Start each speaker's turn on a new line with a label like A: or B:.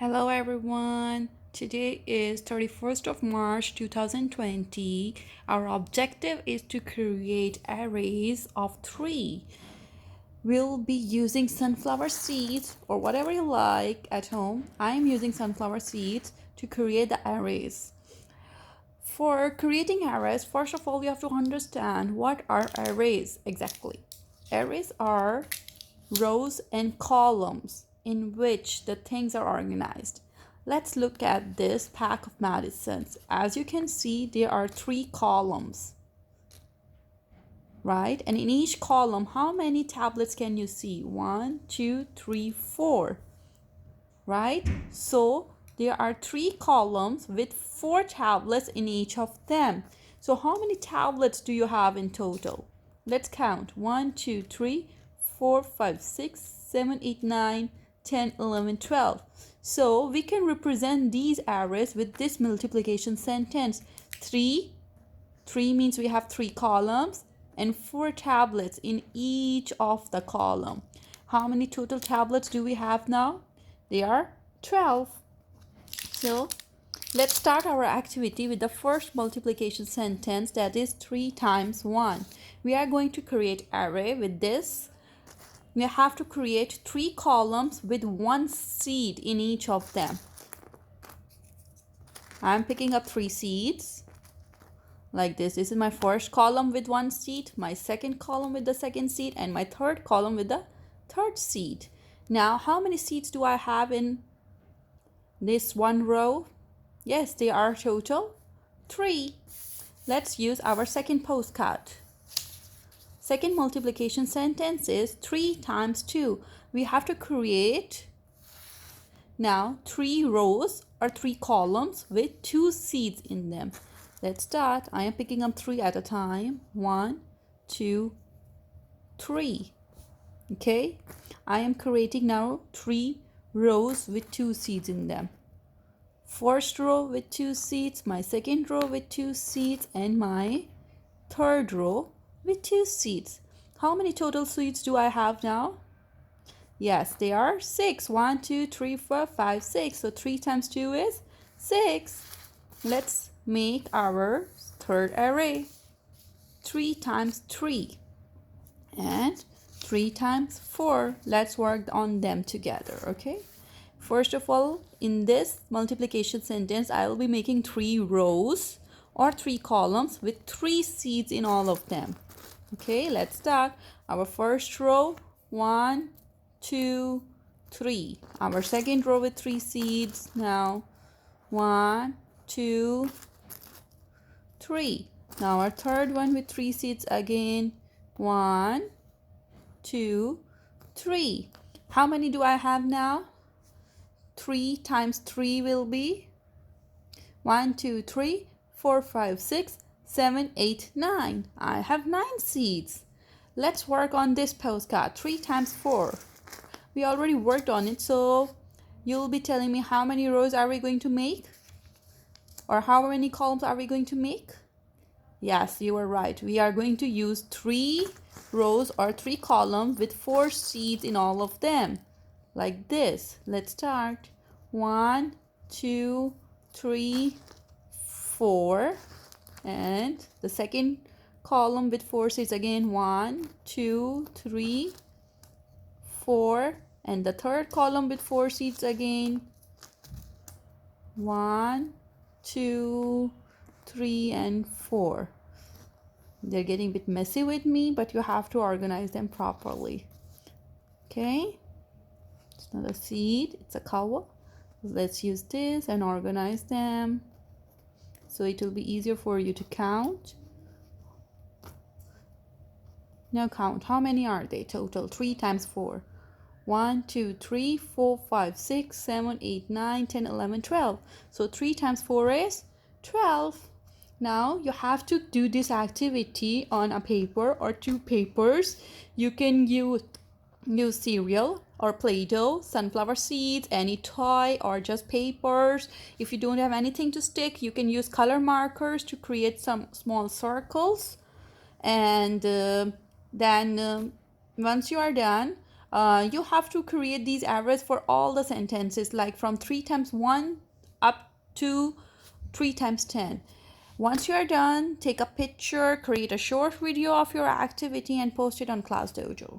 A: Hello everyone. Today is 31st of March 2020. Our objective is to create arrays of 3. We'll be using sunflower seeds or whatever you like at home. I am using sunflower seeds to create the arrays. For creating arrays, first of all, we have to understand what are arrays exactly. Arrays are rows and columns in which the things are organized. Let's look at this pack of medicines. As you can see, there are 3 columns, right? And in each column, how many tablets can you see? 1, 2, 3, 4, right? So there are 3 columns with 4 tablets in each of them. So how many tablets do you have in total? Let's count. 1, 2, 3, 4, 5, 6, 7, 8, 9, 10, 11, 12. So we can represent these arrays with this multiplication sentence. 3 means we have 3 columns and 4 tablets in each of the column. How many total tablets do we have now? They are 12. So let's start our activity with the first multiplication sentence, that is 3 times 1. We are going to create array with this. We have to create 3 columns with 1 seed in each of them. I'm picking up 3 seeds like this. This is my first column with 1 seed, my second column with the second seed, and my third column with the third seed. Now, how many seeds do I have in this one row? Yes, they are total 3. Let's use our second postcard. Second multiplication sentence is 3 times 2. We have to create now 3 rows or 3 columns with 2 seeds in them. Let's start. I am picking up 3 at a time. 1, 2, 3. Okay, I am creating now 3 rows with 2 seeds in them. First row with 2 seeds, my second row with 2 seeds, and my third row with 2 seeds. How many total seeds do I have now? Yes, they are 6. 1, 2, 3, 4, 5, 6. So 3 times 2 is 6. Let's make our third array. 3 times 3 and 3 times 4. Let's work on them together, okay? First of all, in this multiplication sentence, I will be making 3 rows or 3 columns with 3 seeds in all of them. Okay, let's start. Our first row, 1, 2, 3. Our second row with 3 seeds. Now, 1, 2, 3. Now our third one with 3 seeds again. 1, 2, 3. How many do I have now? 3 times 3 will be 1, 2, 3, 4, 5, 6, 7, 8, 9. I have 9 seeds. Let's work on this postcard. 3 times 4. We already worked on it, so you'll be telling me how many rows are we going to make? Or how many columns are we going to make? Yes, you are right. We are going to use 3 rows or 3 columns with 4 seeds in all of them. Like this. Let's start. 1, 2, 3, 4. And the second column with 4 seeds again. 1, 2, 3, 4. And the third column with 4 seeds again. 1, 2, 3, and 4. They're getting a bit messy with me, but you have to organize them properly. Okay, it's not a seed, it's a cover. Let's use this and organize them so it will be easier for you to count. Now count. How many are they total? 3 times 4. 1, 2, 3, 4, 5, 6, 7, 8, 9, 10, 11, 12. So 3 times 4 is 12. Now you have to do this activity on a paper or 2 papers. You can use cereal or Play-Doh, sunflower seeds, any toy, or just papers. If you don't have anything to stick, you can use color markers to create some small circles. And then once you are done, You have to create these arrays for all the sentences, like from 3 times 1 up to 3 times 10. Once you are done, take a picture, create a short video of your activity, and post it on Class Dojo.